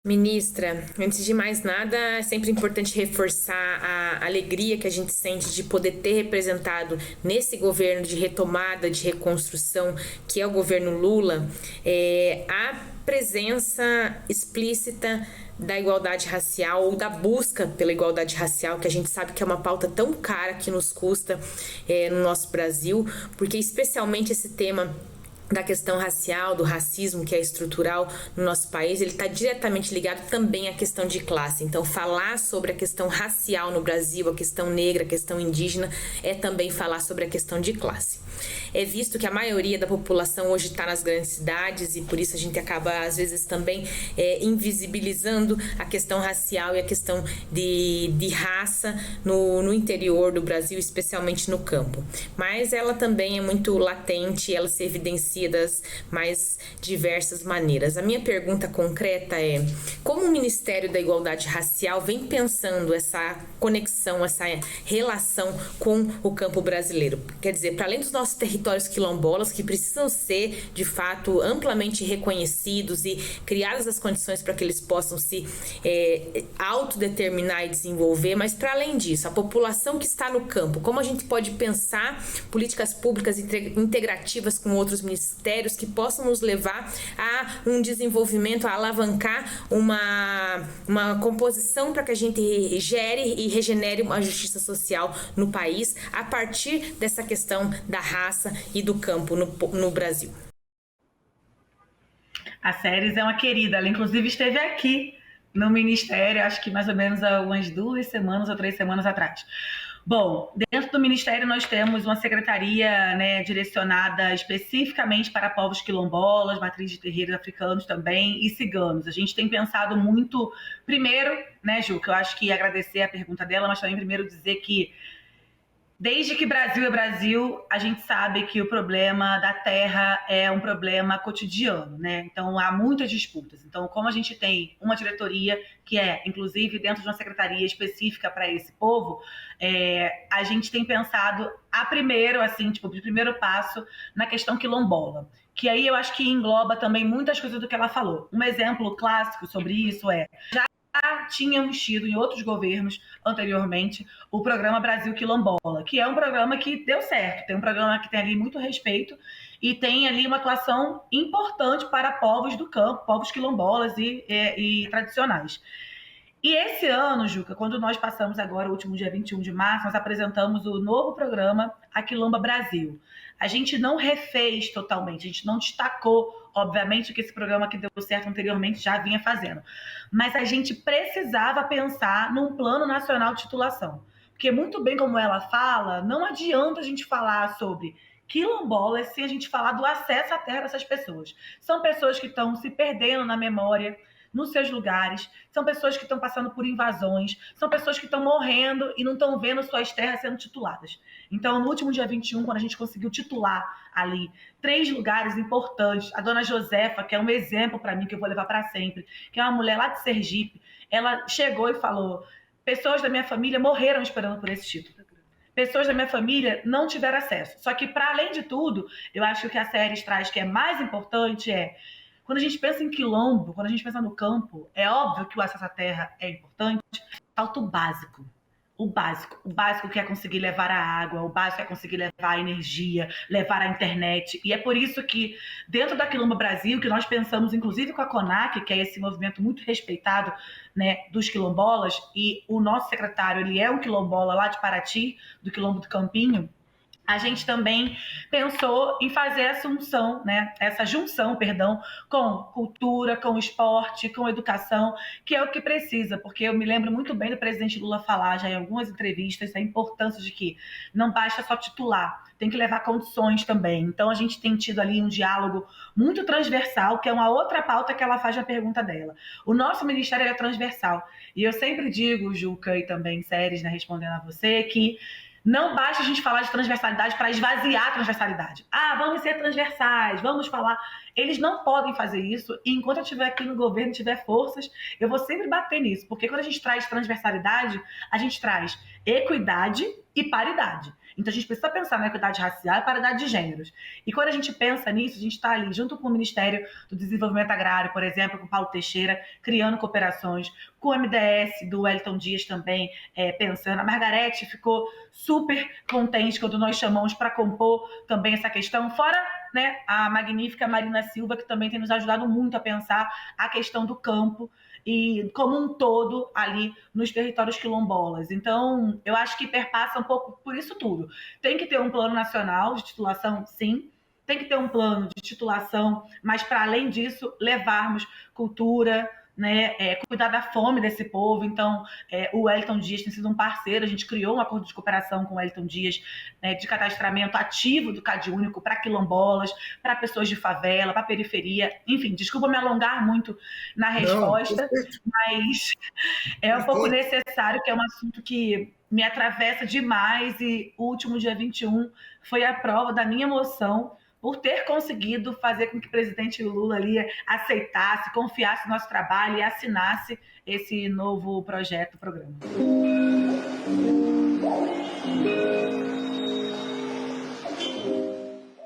Ministra, antes de mais nada, é sempre importante reforçar a alegria que a gente sente de poder ter representado nesse governo de retomada, de reconstrução, que é o governo Lula, a presença explícita da igualdade racial ou da busca pela igualdade racial, que a gente sabe que é uma pauta tão cara que nos custa no nosso Brasil, porque especialmente esse tema da questão racial, do racismo que é estrutural no nosso país, ele está diretamente ligado também à questão de classe. Então, falar sobre a questão racial no Brasil, a questão negra, a questão indígena, é também falar sobre a questão de classe. É visto que a maioria da população hoje está nas grandes cidades e por isso a gente acaba, às vezes, também invisibilizando a questão racial e a questão de raça no interior do Brasil, especialmente no campo. Mas ela também é muito latente, ela se evidencia das mais diversas maneiras. A minha pergunta concreta é: como o Ministério da Igualdade Racial vem pensando essa conexão, essa relação com o campo brasileiro? Quer dizer, para além dos nossos territórios quilombolas, que precisam ser, de fato, amplamente reconhecidos e criadas as condições para que eles possam se autodeterminar e desenvolver, mas para além disso, a população que está no campo, como a gente pode pensar políticas públicas integrativas com outros ministérios que possam nos levar a um desenvolvimento, a alavancar uma composição para que a gente gere e regenere uma justiça social no país a partir dessa questão da raça e do campo no Brasil. A Séries é uma querida, ela inclusive esteve aqui no Ministério, acho que mais ou menos há umas 2 semanas ou 3 semanas atrás. Bom, dentro do Ministério nós temos uma secretaria, né, direcionada especificamente para povos quilombolas, matriz de terreiros africanos também e ciganos. A gente tem pensado muito, primeiro, né, Ju, que eu acho que agradecer a pergunta dela, mas também primeiro dizer que desde que Brasil é Brasil, a gente sabe que o problema da terra é um problema cotidiano, né? Então, há muitas disputas. Então, como a gente tem uma diretoria que é, inclusive, dentro de uma secretaria específica para esse povo, a gente tem pensado assim, tipo, de primeiro passo na questão quilombola. Que aí eu acho que engloba também muitas coisas do que ela falou. Um exemplo clássico sobre isso tínhamos tido em outros governos anteriormente o programa Brasil Quilombola, que é um programa que deu certo, tem um programa que tem ali muito respeito e tem ali uma atuação importante para povos do campo, povos quilombolas e tradicionais. E esse ano, Juca, quando nós passamos agora, o último dia 21 de março, nós apresentamos o novo programa Aquilomba Brasil. A gente não refez totalmente, a gente não destacou, obviamente, que esse programa que deu certo anteriormente já vinha fazendo. Mas a gente precisava pensar num plano nacional de titulação. Porque, muito bem como ela fala, não adianta a gente falar sobre quilombolas sem a gente falar do acesso à terra dessas pessoas. São pessoas que estão se perdendo na memória, nos seus lugares, são pessoas que estão passando por invasões, são pessoas que estão morrendo e não estão vendo suas terras sendo tituladas. Então, no último dia 21, quando a gente conseguiu titular ali 3 lugares importantes, a dona Josefa, que é um exemplo para mim, que eu vou levar para sempre, que é uma mulher lá de Sergipe, ela chegou e falou: pessoas da minha família morreram esperando por esse título. Pessoas da minha família não tiveram acesso. Só que, para além de tudo, eu acho que o que a série traz que é mais importante quando a gente pensa em quilombo, quando a gente pensa no campo, é óbvio que o acesso à terra é importante, falta o básico. O básico. O básico que é conseguir levar a água, o básico é conseguir levar a energia, levar a internet. E é por isso que, dentro da Quilombo Brasil, que nós pensamos, inclusive com a CONAC, que é esse movimento muito respeitado, né, dos quilombolas, e o nosso secretário, ele é um quilombola lá de Paraty, do Quilombo do Campinho, a gente também pensou em fazer essa junção, com cultura, com esporte, com educação, que é o que precisa, porque eu me lembro muito bem do presidente Lula falar já em algumas entrevistas a importância de que não basta só titular, tem que levar condições também. Então a gente tem tido ali um diálogo muito transversal, que é uma outra pauta que ela faz na pergunta dela. O nosso ministério é transversal, e eu sempre digo, Juca, e também Séries, né, respondendo a você, que não basta a gente falar de transversalidade para esvaziar a transversalidade. Vamos ser transversais, vamos falar. Eles não podem fazer isso, e enquanto eu estiver aqui no governo, tiver forças, eu vou sempre bater nisso, porque quando a gente traz transversalidade, a gente traz equidade e paridade. Então a gente precisa pensar na equidade racial e paridade de gêneros. E quando a gente pensa nisso, a gente está ali junto com o Ministério do Desenvolvimento Agrário, por exemplo, com o Paulo Teixeira, criando cooperações, com o MDS do Wellington Dias também pensando. A Margarete ficou super contente quando nós chamamos para compor também essa questão, fora, né, a magnífica Marina Silva, que também tem nos ajudado muito a pensar a questão do campo e como um todo ali nos territórios quilombolas. Então, eu acho que perpassa um pouco por isso tudo. Tem que ter um plano nacional de titulação, sim. Tem que ter um plano de titulação, mas para além disso, levarmos cultura, né, cuidar da fome desse povo. Então, o Wellington Dias tem sido um parceiro, a gente criou um acordo de cooperação com o Wellington Dias, né, de cadastramento ativo do CadÚnico para quilombolas, para pessoas de favela, para periferia. Enfim, desculpa me alongar muito na resposta, mas é um pouco necessário, que é um assunto que me atravessa demais, e o último dia 21 foi a prova da minha emoção por ter conseguido fazer com que o presidente Lula ali aceitasse, confiasse no nosso trabalho e assinasse esse novo projeto, programa.